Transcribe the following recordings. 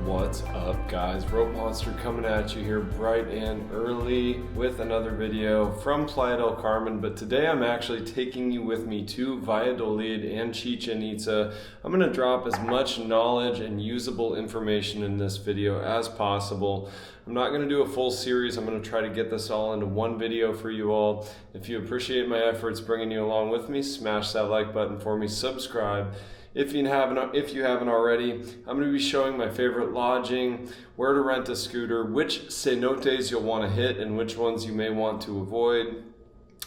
What's up, guys? Rope Monster coming at you here bright and early with another video from Playa del Carmen, but today I'm actually taking you with me to Valladolid and Chichen-Itza. I'm going to drop as much knowledge and usable information in this video as possible. I'm not going to do a full series. I'm going to try to get this all into one video for you all. If you appreciate my efforts bringing you along with me, smash that like button for me, subscribe. If you haven't already, I'm going to be showing my favorite lodging, where to rent a scooter, which cenotes you'll want to hit and which ones you may want to avoid,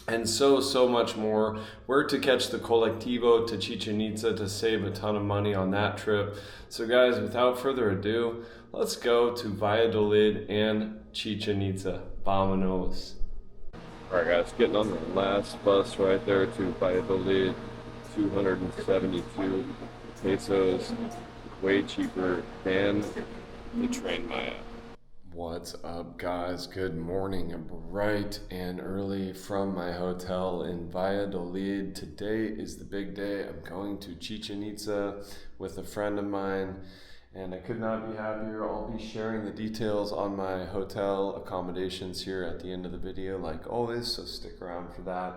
and so much more. Where to catch the colectivo to Chichen-Itza to save a ton of money on that trip. So guys, without further ado, let's go to Valladolid and Chichen-Itza. Vamanos. Alright guys, getting on the last bus right there to Valladolid. 272 pesos, way cheaper than the train Maya. What's up, guys? Good morning. Bright and early from my hotel in Valladolid. Today is the big day. I'm going to Chichen-Itza with a friend of mine, and I could not be happier. I'll be sharing the details on my hotel accommodations here at the end of the video, like always, so stick around for that.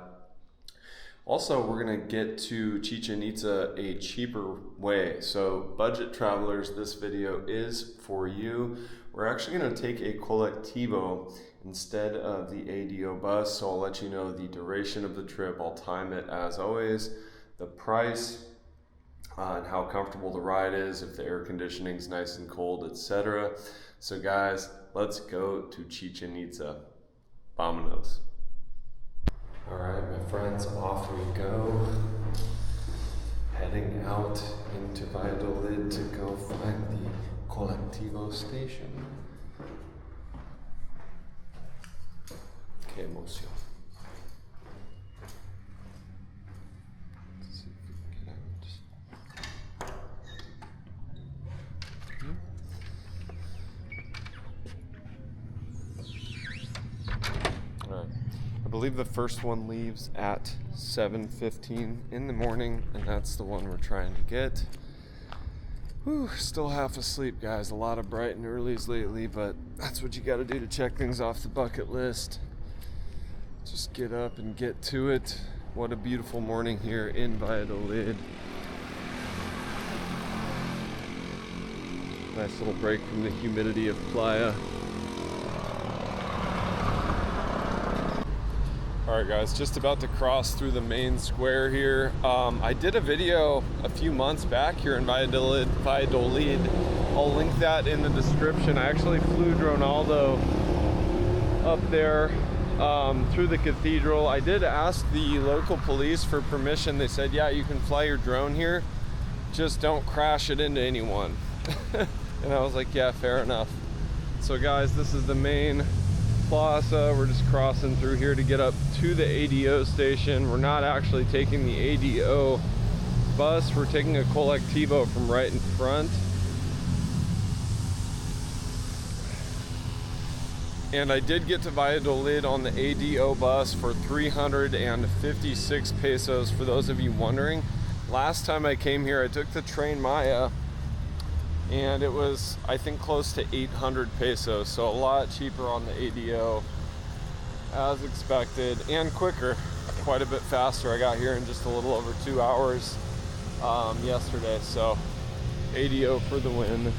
Also, we're going to get to Chichen-Itza a cheaper way. So budget travelers, this video is for you. We're actually going to take a colectivo instead of the ADO bus. So I'll let you know the duration of the trip. I'll time it as always, the price, and how comfortable the ride is, if the air conditioning is nice and cold, etc. So guys, let's go to Chichen-Itza. Vamanos. All right, my friends, off we go. Heading out into Valladolid to go find the colectivo station. Qué emoción. Let's see if we can get out. All right. I believe the first one leaves at 7:15 in the morning, and that's the one we're trying to get. Whew, still half asleep, guys. A lot of bright and earlies lately, but that's what you got to do to check things off the bucket list. Just get up and get to it. What a beautiful morning here in Valladolid. Nice little break from the humidity of Playa. Alright guys, just about to cross through the main square here. I did a video a few months back here in Valladolid. I'll link that in the description. I actually flew Ronaldo up there through the cathedral. I did ask the local police for permission. They said, yeah, you can fly your drone here, just don't crash it into anyone. And I was like, yeah, fair enough. So guys, this is the main plaza. We're just crossing through here to get up to the ADO station. We're not actually taking the ADO bus, we're taking a colectivo from right in front. And I did get to Valladolid on the ADO bus for 356 pesos, for those of you wondering. Last time I came here, I took the train Maya, and it was, I think, close to 800 pesos, so a lot cheaper on the ADO as expected, and quicker, quite a bit faster. I got here in just a little over 2 hours yesterday, so ADO for the win.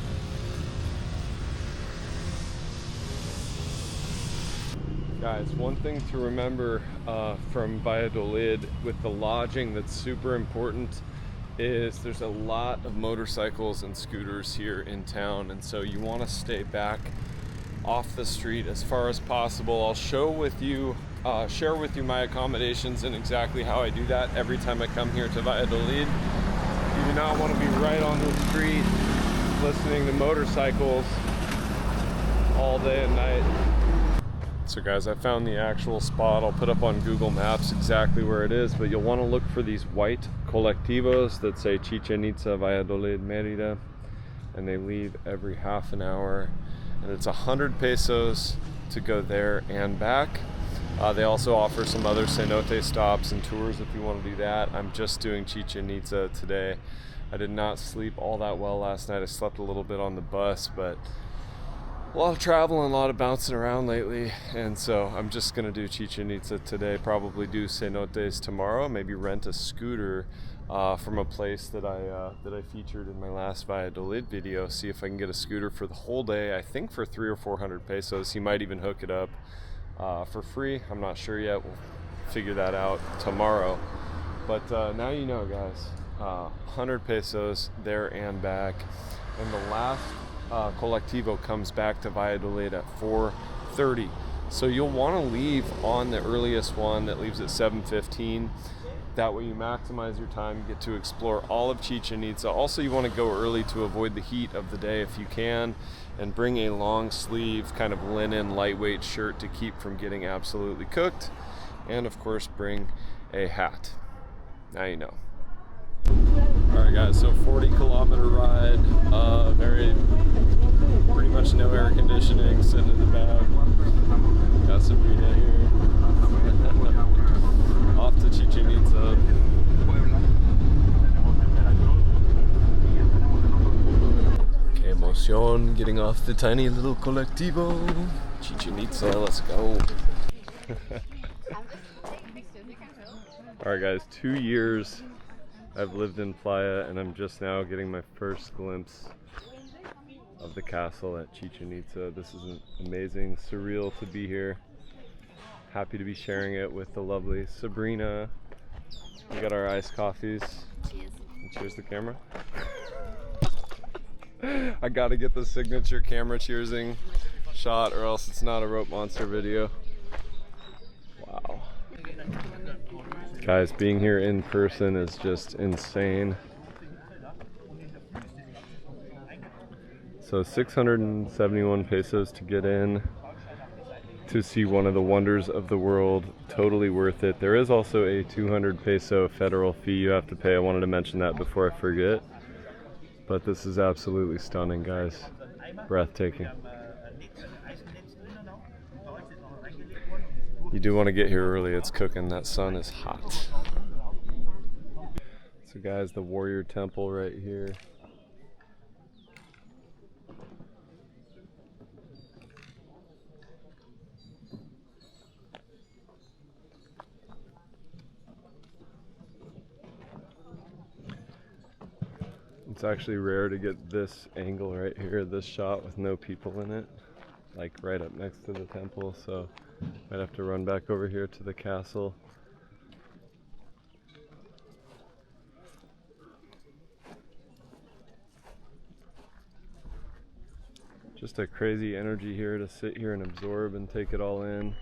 Guys, one thing to remember from Valladolid with the lodging that's super important is there's a lot of motorcycles and scooters here in town, and so you want to stay back off the street as far as possible. I'll share with you my accommodations and exactly how I do that every time I come here to Valladolid. You do not want to be right on the street listening to motorcycles all day and night. So guys, I found the actual spot. I'll put up on Google Maps exactly where it is, but you'll want to look for these white colectivos that say Chichen-Itza, Valladolid, Mérida, and they leave every half an hour, and it's 100 pesos to go there and back. They also offer some other cenote stops and tours if you want to do that. I'm just doing Chichen-Itza today. I did not sleep all that well last night. I slept a little bit on the bus, but a lot of travel and a lot of bouncing around lately, and so I'm just gonna do Chichen-Itza today, probably do cenotes tomorrow, maybe rent a scooter from a place that I featured in my last Valladolid video, see if I can get a scooter for the whole day. I think for 300 or 400 pesos. He might even hook it up for free. I'm not sure yet. We'll figure that out tomorrow. But now you know, guys, 100 pesos there and back, and the last colectivo comes back to Valladolid at 4:30. So you'll want to leave on the earliest one that leaves at 7:15. That way you maximize your time, you get to explore all of Chichen-Itza. Also, you want to go early to avoid the heat of the day if you can, and bring a long sleeve kind of linen lightweight shirt to keep from getting absolutely cooked. And of course, bring a hat. Now you know. Alright guys, so 40-kilometer ride, pretty much no air conditioning, sitting in the back. Got Sabrina here. Off to Chichen-Itza. Que emoción, getting off the tiny little colectivo. Chichen-Itza, let's go. Alright guys, 2 years I've lived in Playa, and I'm just now getting my first glimpse of the castle at Chichen-Itza. This is amazing, surreal to be here. Happy to be sharing it with the lovely Sabrina. We got our iced coffees. Cheers. And cheers the camera. I gotta get the signature camera cheersing shot, or else it's not a rope monster video. Wow. Guys, being here in person is just insane. So 671 pesos to get in to see one of the wonders of the world. Totally worth it. There is also a 200 peso federal fee you have to pay. I wanted to mention that before I forget. But this is absolutely stunning, guys. Breathtaking. You do want to get here early, it's cooking, that sun is hot. So guys, the warrior temple right here. It's actually rare to get this angle right here, this shot with no people in it, like right up next to the temple, so I'd have to run back over here to the castle. Just a crazy energy here to sit here and absorb and take it all in.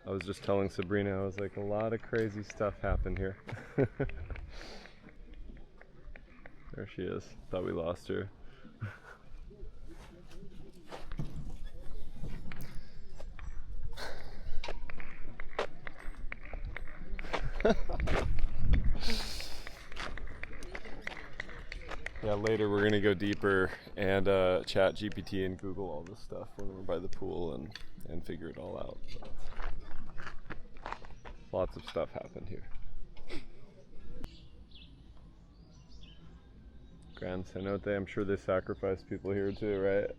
I was just telling Sabrina, I was like, a lot of crazy stuff happened here. There she is. Thought we lost her. Yeah, later we're gonna go deeper and chat GPT and Google all this stuff when we're by the pool and figure it all out. So, lots of stuff happened here. Grand Cenote, I'm sure they sacrifice people here too, right?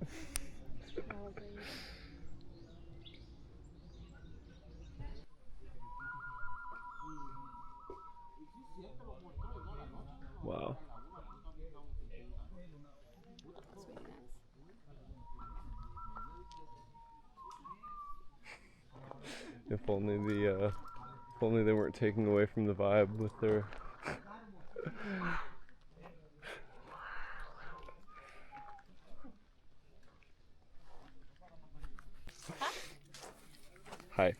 Wow. If only they weren't taking away from the vibe with their Hi.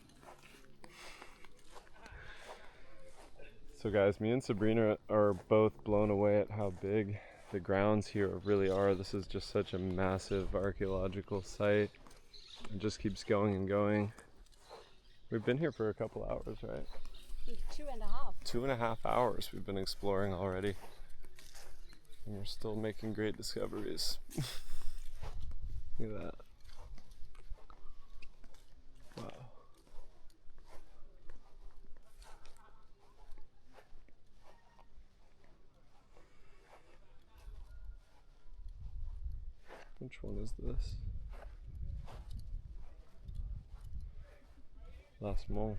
So guys, me and Sabrina are both blown away at how big the grounds here really are. This is just such a massive archaeological site. It just keeps going and going. We've been here for a couple hours, right? 2.5. 2.5 hours we've been exploring already. And we're still making great discoveries. Look at that. Wow. Which one is this? Las Monjas.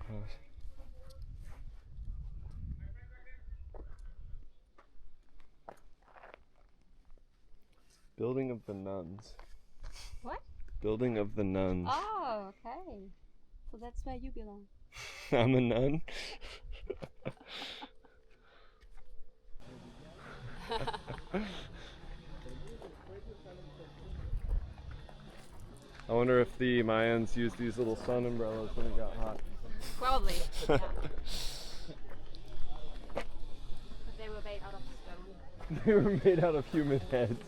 Building of the nuns. What? Building of the nuns. Oh, okay. So that's where you belong. I'm a nun. I wonder if the Mayans used these little sun umbrellas when it got hot. Probably. Yeah. But they were made out of stone. They were made out of human heads.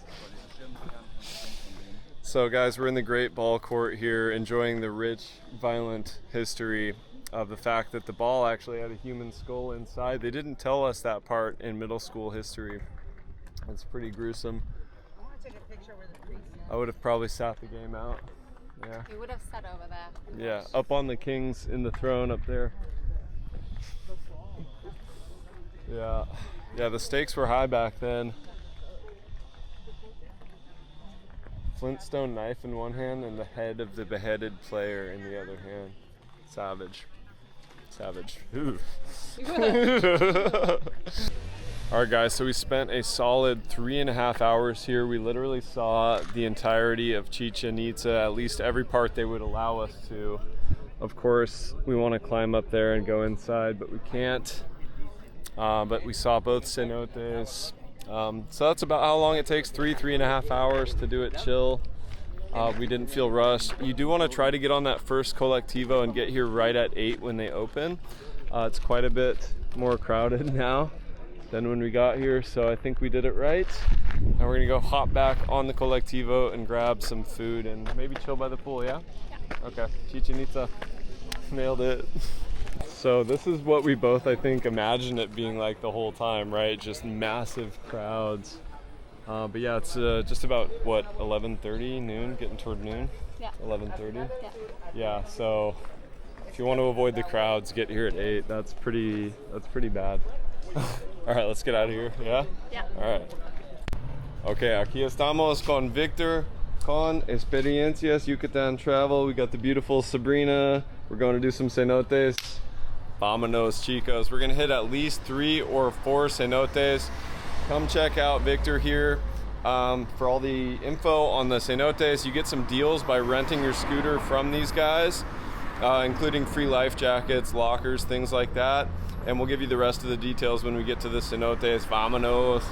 So guys, we're in the Great Ball Court here, enjoying the rich, violent history of the fact that the ball actually had a human skull inside. They didn't tell us that part in middle school history. It's pretty gruesome. I want to take a picture with the priest. I would have probably sat the game out. Yeah. You would have sat over there. Yeah, up on the kings in the throne up there. Yeah. Yeah, the stakes were high back then. Flintstone knife in one hand and the head of the beheaded player in the other hand. Savage. Savage. Alright guys, so we spent a solid 3.5 hours here. We literally saw the entirety of Chichen-Itza, at least every part they would allow us to. Of course, we want to climb up there and go inside, but we can't. But we saw both cenotes. So that's about how long it takes, 3.5 hours to do it chill. We didn't feel rushed. You do want to try to get on that first colectivo and get here right at 8 when they open. It's quite a bit more crowded now than when we got here, so I think we did it right. Now we're gonna go hop back on the colectivo and grab some food and maybe chill by the pool, yeah? Yeah. Okay, Chichen-Itza. Nailed it. So this is what we both, I think, imagined it being like the whole time, right? Just massive crowds. But yeah, it's just about, what, 11:30, noon, getting toward noon? Yeah. 11:30? Yeah. Yeah, so if you want to avoid the crowds, get here at 8. That's pretty bad. All right, let's get out of here, yeah? Yeah. All right. Okay, aquí estamos con Victor, con Experiencias Yucatan Travel. We got the beautiful Sabrina. We're going to do some cenotes. Vamanos, chicos. We're gonna hit at least 3 or 4 cenotes. Come check out Victor here. For all the info on the cenotes, you get some deals by renting your scooter from these guys, including free life jackets, lockers, things like that. And we'll give you the rest of the details when we get to the cenotes. Vamanos.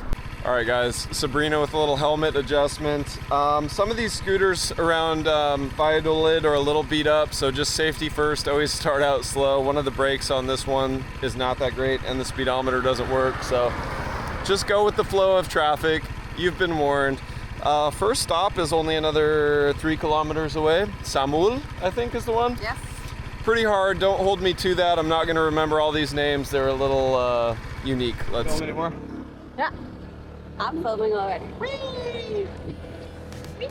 All right, guys, Sabrina with a little helmet adjustment. Some of these scooters around Valladolid are a little beat up, so just safety first, always start out slow. One of the brakes on this one is not that great and the speedometer doesn't work, so just go with the flow of traffic. You've been warned. First stop is only another 3 kilometers away. Samul, I think, is the one. Yes. Pretty hard, don't hold me to that. I'm not gonna remember all these names. They're a little unique. Let's see. More? Yeah. I'm filming already. Whee! Whee!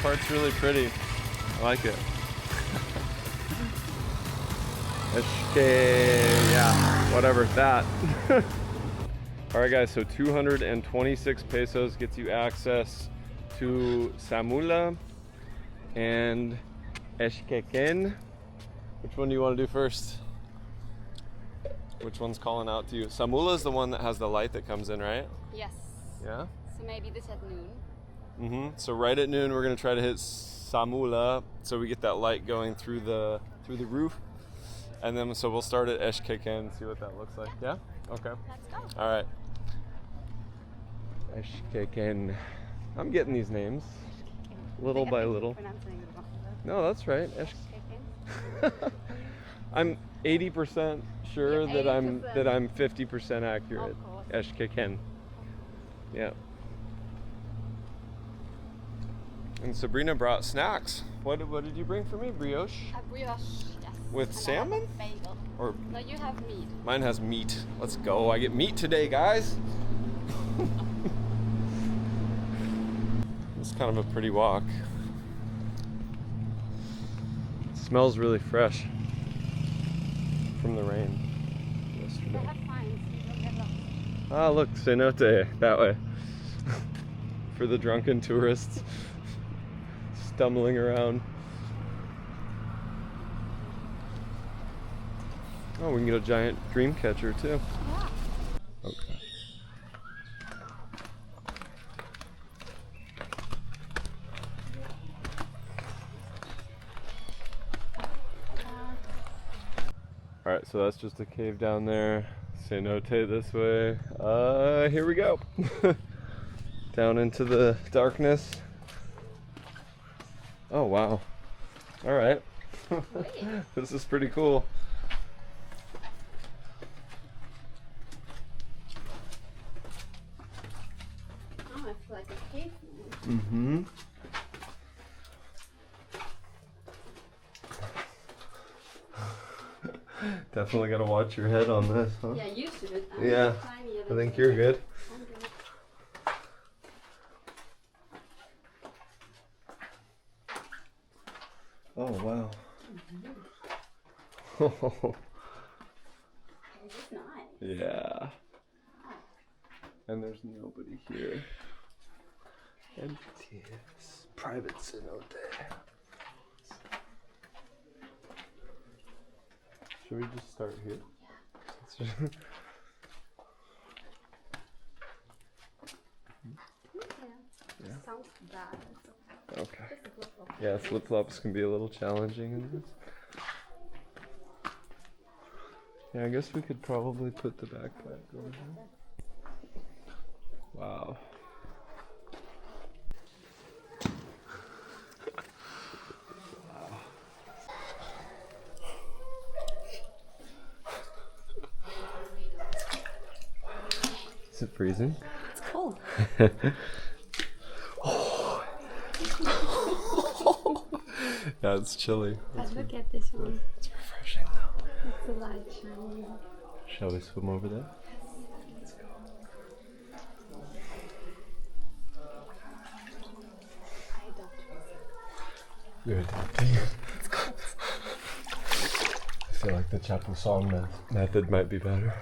Part's really pretty. I like it. Yeah, whatever that. All right, guys. So 226 pesos gets you access to Samula and Eshkeken. Which one do you want to do first? Which one's calling out to you? Samula is the one that has the light that comes in, right? Yes. Yeah. So maybe this at noon. So right at noon, we're gonna try to hit Samula, so we get that light going through the roof, and then so we'll start at Eshkeken and see what that looks like. Yeah. Okay. Let's go. All right. Eshkeken. I'm getting these names little by little. No, that's right. Chicken. I'm 80% sure Yeah, that 80%. I'm 50% accurate. Of course. Eshkeken. Yeah. And Sabrina brought snacks. What did you bring for me? Brioche? A brioche, yes. With And salmon? I have a bagel. Or No, you have meat. mine has meat. Let's go. I get meat today, guys. It's kind of a pretty walk. It smells really fresh from the rain They yesterday. have fines. You don't get lost. Ah, look, cenote that way. For the drunken tourists stumbling around. Oh, we can get a giant dream catcher too. Yeah. Okay. Alright, so that's just a cave down there. Cenote this way. Here we go. Down into the darkness. Oh, wow. Alright. This is pretty cool. Oh, it's like a cave. Mm-hmm. Definitely gotta watch your head on this, huh? Yeah, you should. Yeah, I think you're good. I'm good. Oh, wow. This is nice. Yeah. And there's nobody here. Empty. It's private cenote. Should we just start here? Yeah. Sounds bad. Okay. Just a flip-flop. Yeah, flip-flops can be a little challenging in this. Yeah, I guess we could probably put the backpack over there. Wow. Wow. Is it freezing? It's cold. Yeah, it's chilly. But look at this one. It's refreshing though. It's the light shining. Shall we swim over there? Let's go. I adopt. You're adapting. I feel like the Chapusong method might be better.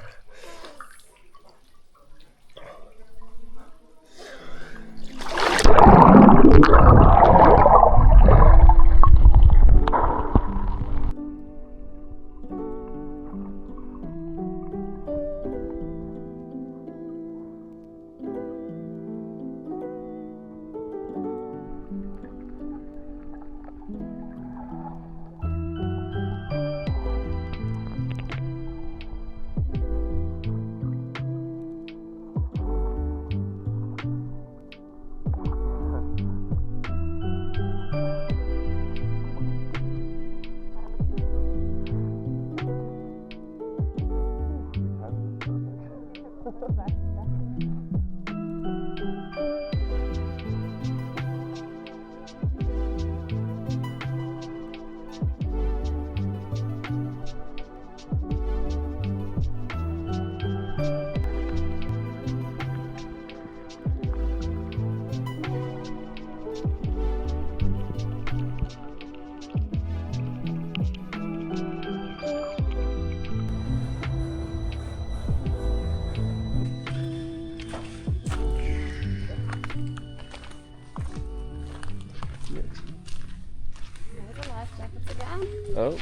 Oh,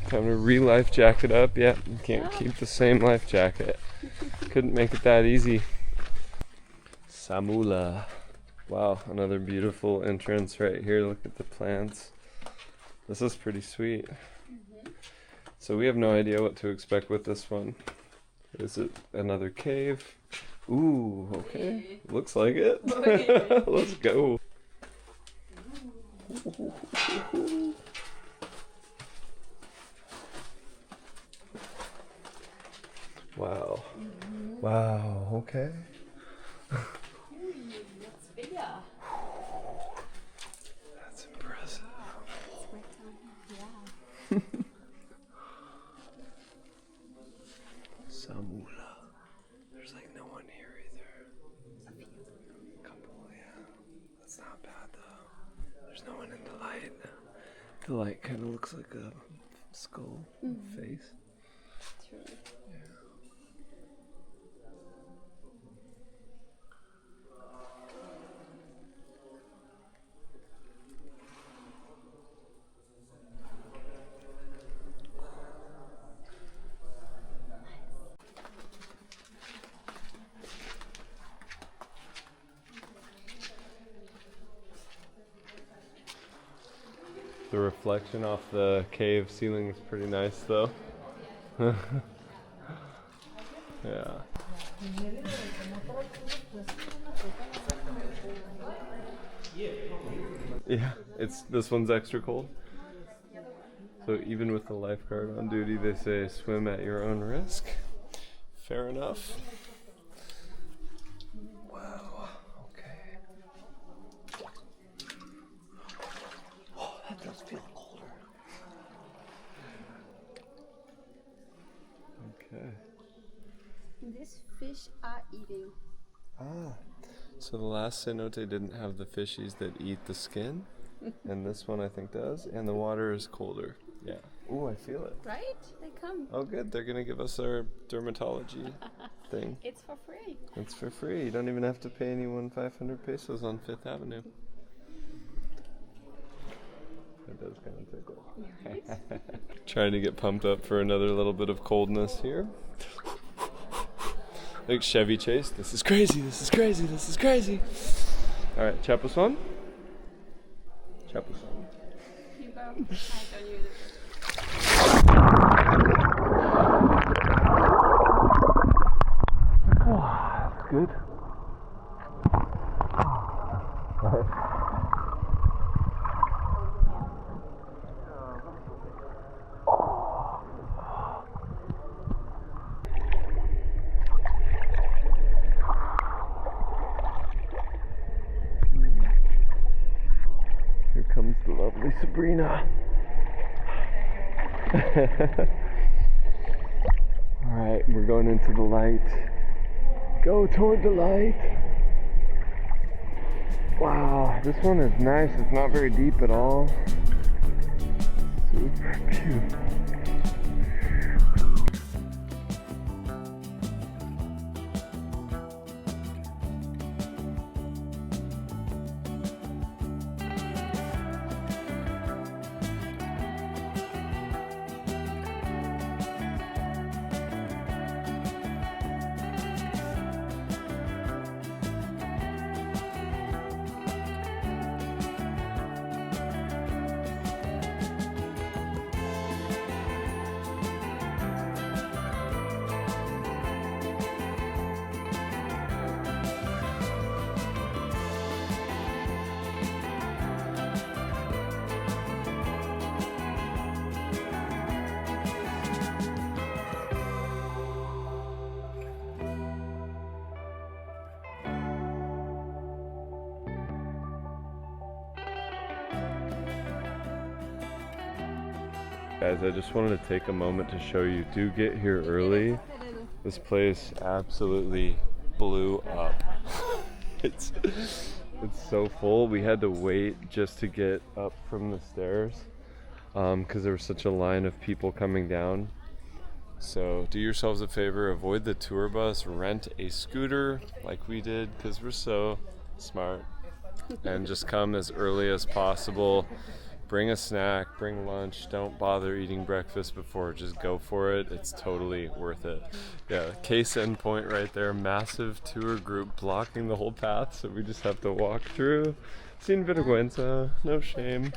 time to re-life jacket up. Yeah, you can't keep the same life jacket. Couldn't make it that easy. Samula. Wow, another beautiful entrance right here. Look at the plants. This is pretty sweet. So we have no idea what to expect with this one. Is it another cave? Ooh, okay. Looks like it. Let's go. Wow. Wow, okay. That's bigger. That's impressive. Yeah. Samula. There's like no one here either. Couple, yeah. That's not bad though. There's no one in the light. The light kind of looks like a skull face. True. The reflection off the cave ceiling is pretty nice though. Yeah. Yeah, this one's extra cold. So even with the lifeguard on duty, they say swim at your own risk. Fair enough. Wow. Okay. Oh, that does feel colder. Okay. These fish are eating. Ah. So the last cenote didn't have the fishies that eat the skin, and this one I think does, and the water is colder. Yeah. Ooh, I feel it. Right? They come. Oh, good. They're gonna give us our dermatology thing. It's for free. It's for free. You don't even have to pay anyone 500 pesos on Fifth Avenue. That does kind of tickle. Right? Trying to get pumped up for another little bit of coldness here. Like Chevy Chase. This is crazy. This is crazy. This is crazy. All right, Chapuzón. Chapuzón. You go. I don't use it. Oh, that's good. Here comes the lovely Sabrina. Alright, we're going into the light. Go toward the light. Wow, this one is nice. It's not very deep at all. Super cute. Guys, I just wanted to take a moment to show you, do get here early. This place absolutely blew up. It's so full. We had to wait just to get up from the stairs because there was such a line of people coming down. So do yourselves a favor, avoid the tour bus, rent a scooter like we did because we're so smart, and just come as early as possible. Bring a snack, bring lunch, don't bother eating breakfast before, just go for it. It's totally worth it. Yeah, case in point right there, massive tour group blocking the whole path, so we just have to walk through. Sin vergüenza, no shame.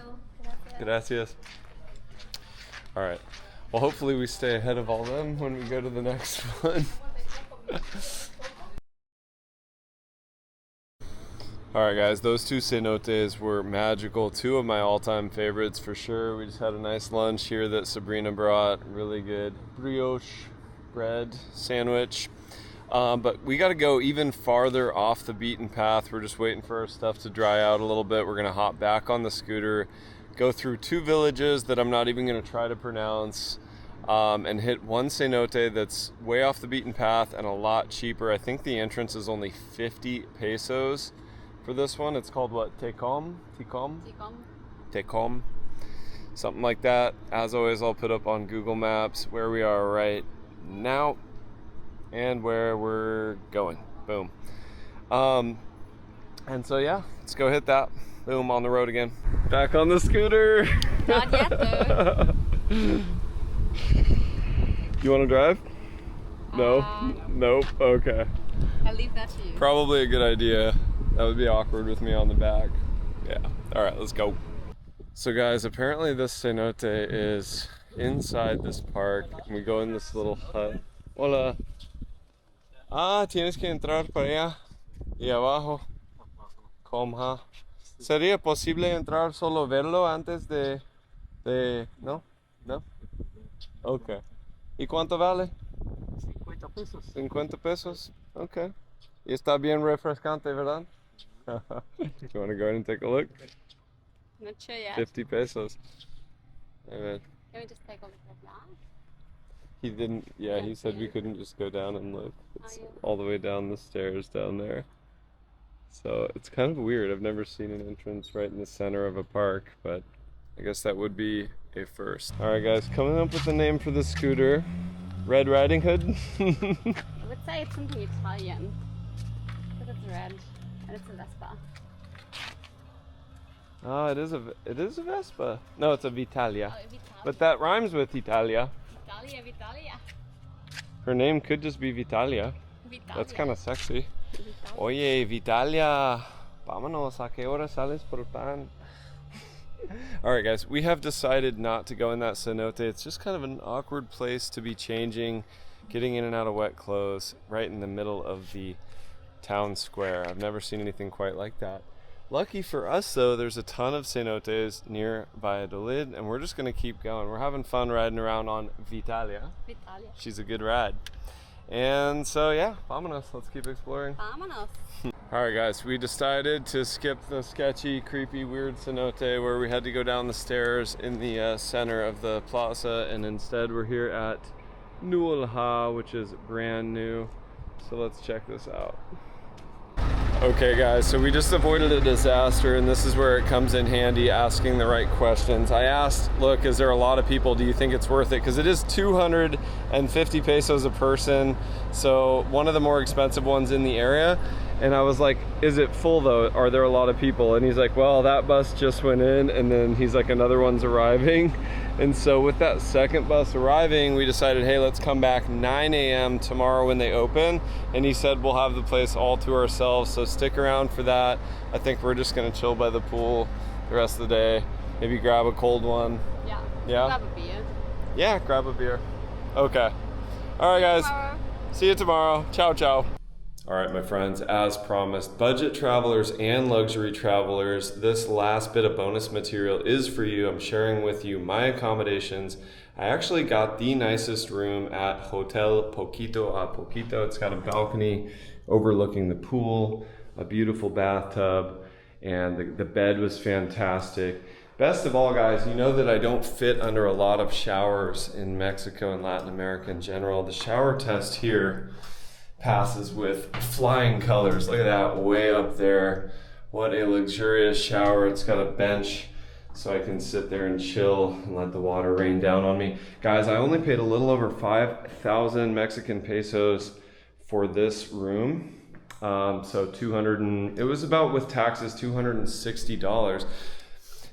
Gracias. All right, well hopefully we stay ahead of all them when we go to the next one. Alright guys, those two cenotes were magical. Two of my all-time favorites for sure. We just had a nice lunch here that Sabrina brought. Really good brioche bread sandwich. But we got to go even farther off the beaten path. We're just waiting for our stuff to dry out a little bit. We're going to hop back on the scooter, go through 2 villages that I'm not even going to try to pronounce, and hit one cenote that's way off the beaten path and a lot cheaper. I think the entrance is only 50 pesos for this one. It's called what? Tecom? Tecom. Something like that. As always, I'll put up on Google Maps where we are right now and where we're going. Boom. And so yeah, let's go hit that. Boom, on the road again. Back on the scooter. Not yet though. You want to drive? No? Nope. Okay. I'll leave that to you. Probably a good idea. That would be awkward with me on the back. Yeah. All right, let's go. So guys, apparently this cenote is inside this park. And we go in this little hut. Hola. Ah, tienes que entrar para allá y abajo. ¿Cómo? ¿Sería posible entrar solo verlo antes de... ¿No? ¿No? Ok. ¿Y cuánto vale? 50 pesos. 50 pesos. Ok. Y está bien refrescante, ¿verdad? You want to go ahead and take a look? Not sure yet. 50 pesos. Amen. Can we just take a look at that? He didn't, yeah, he said we couldn't just go down and look. It's yeah. all the way down the stairs down there. So it's kind of weird. I've never seen an entrance right in the center of a park, but I guess that would be a first. All right, guys, coming up with the name for the scooter. Red Riding Hood. I would say it's something Italian. But it's red and it's a Vespa. Oh, it is a Vespa. No, it's a Vitalia. Oh, Vitalia. But that rhymes with Italia. Vitalia. Her name could just be Vitalia. That's kind of sexy. Oye, Vitalia, vámonos, ¿a qué hora sales por pan? All right, guys, we have decided not to go in that cenote. It's just kind of an awkward place to be changing, getting in and out of wet clothes, right in the middle of the town square. I've never seen anything quite like that. Lucky for us, though, there's a ton of cenotes near Valladolid, and we're just going to keep going. We're having fun riding around on Vitalia. She's a good ride. And so, yeah, Vamanos. Let's keep exploring. Vamanos. All right, guys, we decided to skip the sketchy, creepy, weird cenote where we had to go down the stairs in the center of the plaza, and instead we're here at Nuulha, which is brand new. So let's check this out. Okay, guys, so we just avoided a disaster, and this is where it comes in handy, asking the right questions. I asked, look, is there a lot of people? Do you think it's worth it? Because it is 250 pesos a person, so one of the more expensive ones in the area. And I was like, is it full though? Are there a lot of people? And he's like, well, that bus just went in, and then he's like, another one's arriving. And so with that second bus arriving, we decided, hey, let's come back 9 a.m. tomorrow when they open. And he said we'll have the place all to ourselves, so stick around for that. I think we're just gonna chill by the pool the rest of the day. Maybe grab a cold one. Yeah. Yeah? Grab a beer. Yeah, grab a beer. Okay. All right, guys. Tomorrow. See you tomorrow. Ciao, ciao. All right, my friends, as promised, budget travelers and luxury travelers, this last bit of bonus material is for you. I'm sharing with you my accommodations. I actually got the nicest room at Hotel Poquito a Poquito. It's got a balcony overlooking the pool, a beautiful bathtub, and the bed was fantastic. Best of all, guys, you know that I don't fit under a lot of showers in Mexico and Latin America in general. The shower test here passes with flying colors. Look at that, way up there. What a luxurious shower. It's got a bench so I can sit there and chill and let the water rain down on me. Guys, I only paid a little over 5,000 Mexican pesos for this room. So it was about, with taxes, $260.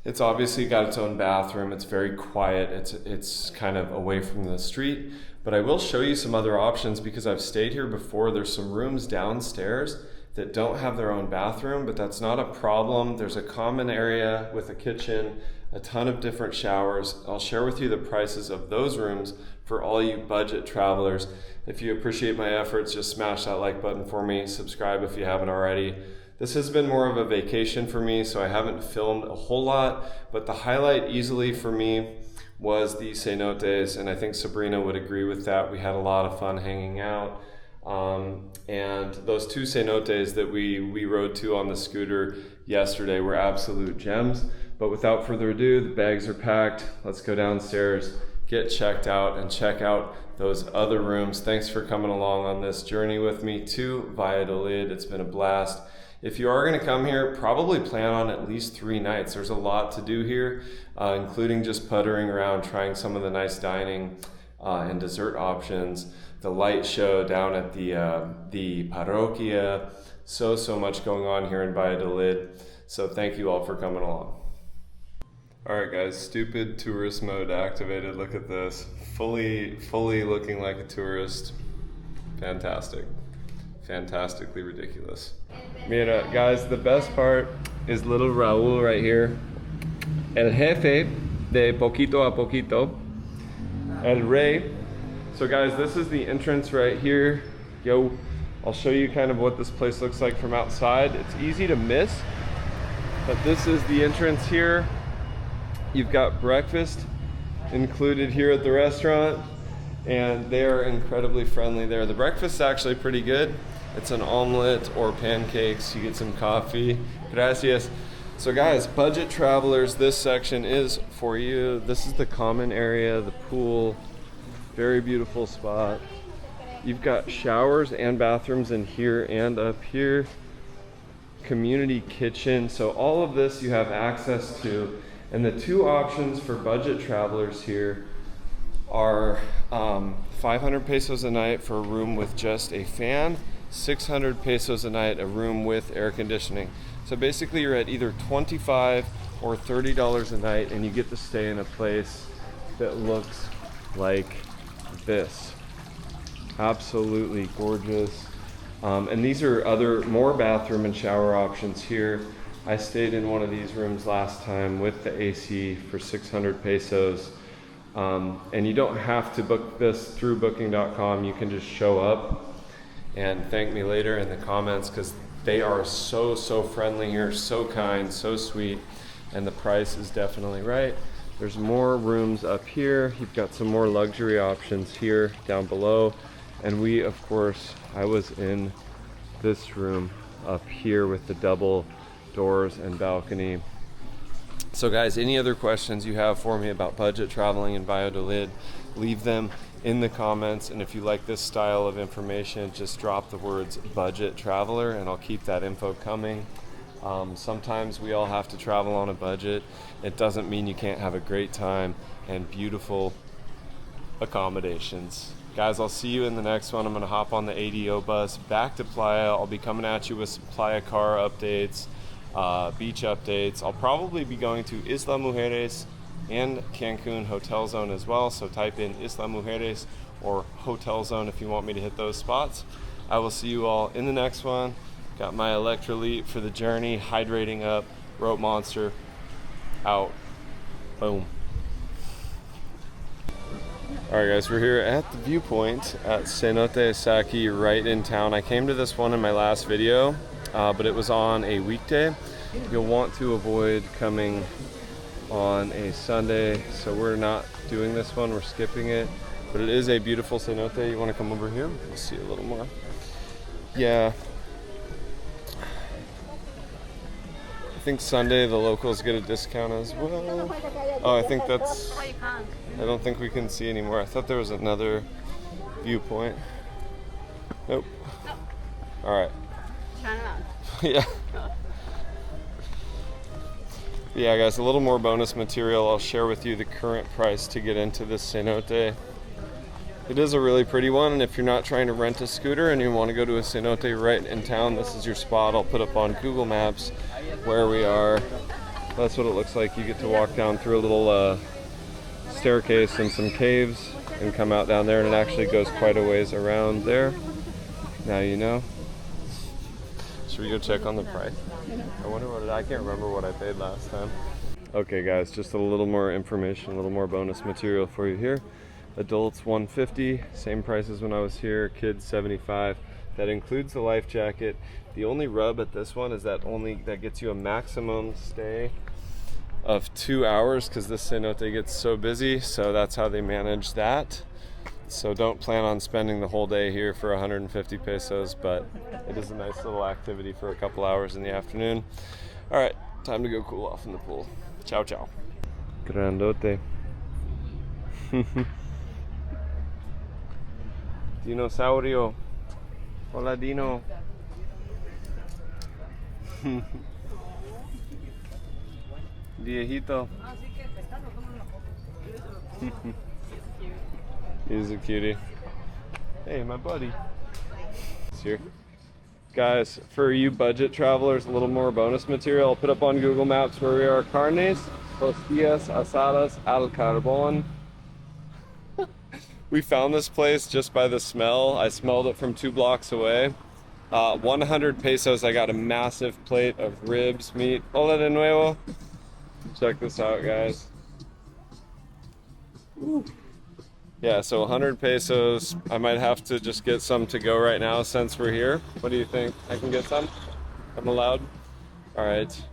It's obviously got its own bathroom. It's very quiet. It's kind of away from the street. But I will show you some other options because I've stayed here before. There's some rooms downstairs that don't have their own bathroom, but that's not a problem. There's a common area with a kitchen, a ton of different showers. I'll share with you the prices of those rooms for all you budget travelers. If you appreciate my efforts, just smash that like button for me. Subscribe if you haven't already. This has been more of a vacation for me, so I haven't filmed a whole lot, but the highlight easily for me was the cenotes, and I think Sabrina would agree with that. We had a lot of fun hanging out. And those 2 cenotes that we rode to on the scooter yesterday were absolute gems. But without further ado, the bags are packed. Let's go downstairs, get checked out, and check out those other rooms. Thanks for coming along on this journey with me to Valladolid. It's been a blast. If you are going to come here, probably plan on at least 3 nights. There's a lot to do here, including just puttering around, trying some of the nice dining and dessert options. The light show down at the parroquia. So much going on here in Valladolid. So thank you all for coming along. All right, guys, stupid tourist mode activated. Look at this. Fully looking like a tourist. Fantastic. Fantastically ridiculous. Mira, guys, the best part is little Raul right here. El jefe de poquito a poquito. El rey. So guys, this is the entrance right here. I'll show you kind of what this place looks like from outside. It's easy to miss, but this is the entrance here. You've got breakfast included here at the restaurant, and they are incredibly friendly there. The breakfast's actually pretty good. It's an omelet or pancakes. You get some coffee. Gracias. So guys, budget travelers, this section is for you. This is the common area, the pool. Very beautiful spot. You've got showers and bathrooms in here and up here. Community kitchen. So all of this you have access to. And the 2 options for budget travelers here are 500 pesos a night for a room with just a fan, 600 pesos a night a room with air conditioning. So basically you're at either $25 or $30 a night, and you get to stay in a place that looks like this. Absolutely gorgeous. And these are more bathroom and shower options here. I stayed in one of these rooms last time with the AC for 600 pesos. And you don't have to book this through booking.com. You can just show up and thank me later in the comments, because they are so friendly here, so kind, so sweet, and the price is definitely right. There's more rooms up here. You've got some more luxury options here down below. And I was in this room up here with the double doors and balcony. So guys, any other questions you have for me about budget traveling in Valladolid, leave them in the comments. And if you like this style of information, just drop the words budget traveler and I'll keep that info coming. Sometimes we all have to travel on a budget. It doesn't mean you can't have a great time and beautiful accommodations. Guys, I'll see you in the next one. I'm going to hop on the ADO bus back to Playa. I'll be coming at you with some Playa car updates, beach updates. I'll probably be going to Isla Mujeres and Cancun Hotel Zone as well. So type in Isla Mujeres or Hotel Zone if you want me to hit those spots. I will see you all in the next one. Got my electrolyte for the journey, hydrating up, rope monster, out, boom. All right guys, we're here at the viewpoint at Cenote Zaci right in town. I came to this one in my last video, but it was on a weekday. You'll want to avoid coming on a Sunday, so we're not doing this one, we're skipping it. But it is a beautiful cenote. You want to come over here? We'll see a little more. Yeah. I think Sunday the locals get a discount as well. Oh, I think that's... I don't think we can see anymore. I thought there was another viewpoint. Nope. All right. Turn around. Yeah. Yeah, guys, a little more bonus material. I'll share with you the current price to get into this cenote. It is a really pretty one, and if you're not trying to rent a scooter and you want to go to a cenote right in town, this is your spot. I'll put up on Google Maps where we are. That's what it looks like. You get to walk down through a little staircase and some caves and come out down there, and it actually goes quite a ways around there. Now you know. Should we go check on the price? I wonder I can't remember what I paid last time. Okay guys, just a little more information, a little more bonus material for you here. Adults $150, same price as when I was here. Kids $75. That includes the life jacket. The only rub at this one is that that gets you a maximum stay of 2 hours because this cenote gets so busy, so that's how they manage that. So don't plan on spending the whole day here for 150 pesos, but it is a nice little activity for a couple hours in the afternoon. All right, time to go cool off in the pool. Ciao, ciao. Grandote. Dinosaurio. Hola, Dino. Viejito. He's a cutie. Hey, my buddy. He's here. Guys, for you budget travelers, a little more bonus material. I'll put up on Google Maps where we are. Carnes, costillas asadas al carbón. We found this place just by the smell. I smelled it from 2 blocks away. 100 pesos, I got a massive plate of ribs, meat. Hola de nuevo. Check this out, guys. Ooh. Yeah, so 100 pesos. I might have to just get some to go right now since we're here. What do you think? I can get some? I'm allowed? All right.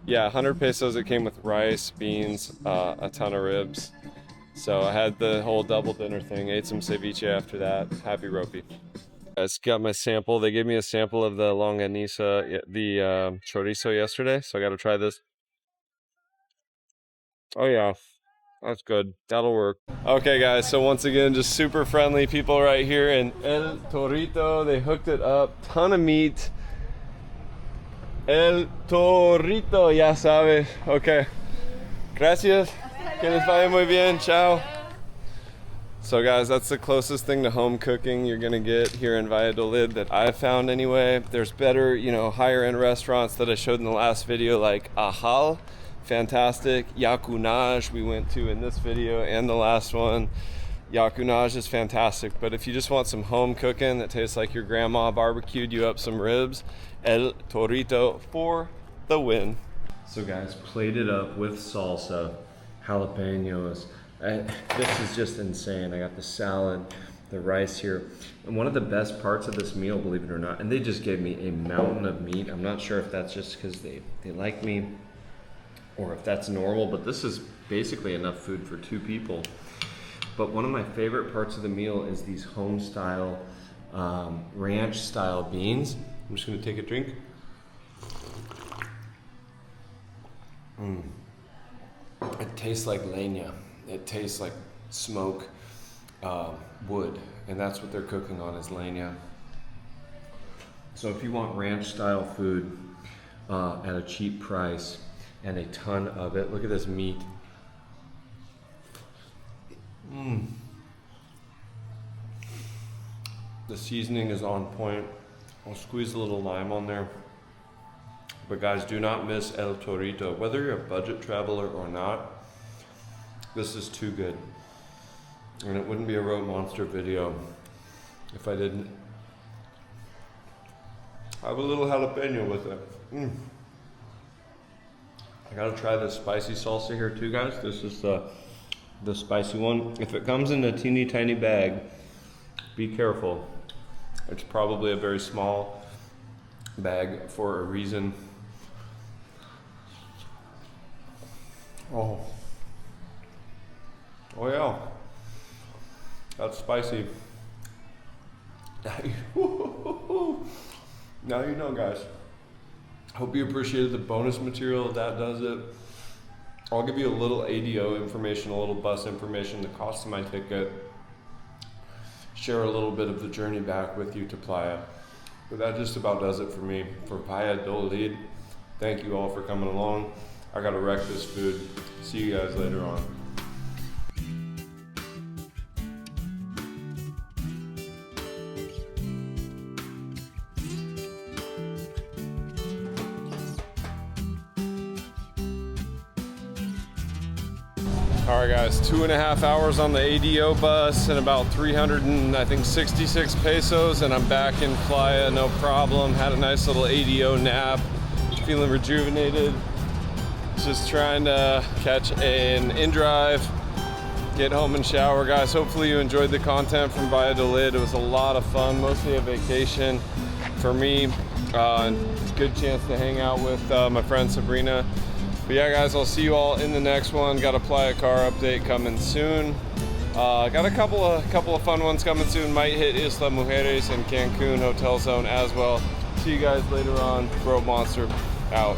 Yeah, 100 pesos. It came with rice, beans, a ton of ribs. So I had the whole double dinner thing. Ate some ceviche after that. Happy ropey. I just got my sample. They gave me a sample of the longaniza, the chorizo yesterday. So I got to try this. Oh yeah. That's good. That'll work. Okay, guys. So once again, just super friendly people right here in El Torito. They hooked it up. Ton of meat. El Torito, ya sabes. Okay. Gracias. Que les vaya muy bien. Ciao. So guys, that's the closest thing to home cooking you're gonna get here in Valladolid that I've found anyway. There's better, higher end restaurants that I showed in the last video, like Ahal. Fantastic. Yacunaj we went to in this video and the last one. Yacunaj is fantastic, but if you just want some home cooking that tastes like your grandma barbecued you up some ribs, El Torito for the win. So guys, plated up with salsa, jalapenos. This is just insane. I got the salad, the rice here, and one of the best parts of this meal, believe it or not, and they just gave me a mountain of meat. I'm not sure if that's just because they like me or if that's normal, but this is basically enough food for 2 people. But one of my favorite parts of the meal is these home style, ranch style beans. I'm just gonna take a drink. It tastes like leña. It tastes like smoke, wood, and that's what they're cooking on is leña. So if you want ranch style food at a cheap price, and a ton of it. Look at this meat. The seasoning is on point. I'll squeeze a little lime on there. But guys, do not miss El Torito. Whether you're a budget traveler or not, this is too good. And it wouldn't be a Road Monster video if I didn't have a little jalapeno with it. I gotta try this spicy salsa here too, guys. This is the spicy one. If it comes in a teeny tiny bag, be careful. It's probably a very small bag for a reason. Oh yeah, that's spicy. Now you know, guys. Hope you appreciated the bonus material. That does it. I'll give you a little ADO information, a little bus information, the cost of my ticket, share a little bit of the journey back with you to Playa. But that just about does it for me. For Valladolid, thank you all for coming along. I gotta wreck this food. See you guys later on. All right, guys, 2.5 hours on the ADO bus and about 366 pesos, and I'm back in Playa, no problem. Had a nice little ADO nap, feeling rejuvenated. Just trying to catch an in-drive, get home and shower, guys. Hopefully you enjoyed the content from Valladolid. It was a lot of fun, mostly a vacation for me. Good chance to hang out with my friend Sabrina, But yeah, guys, I'll see you all in the next one. Got a Playa Car update coming soon. Got a couple of fun ones coming soon. Might hit Isla Mujeres and Cancun Hotel Zone as well. See you guys later on. Bro Monster out.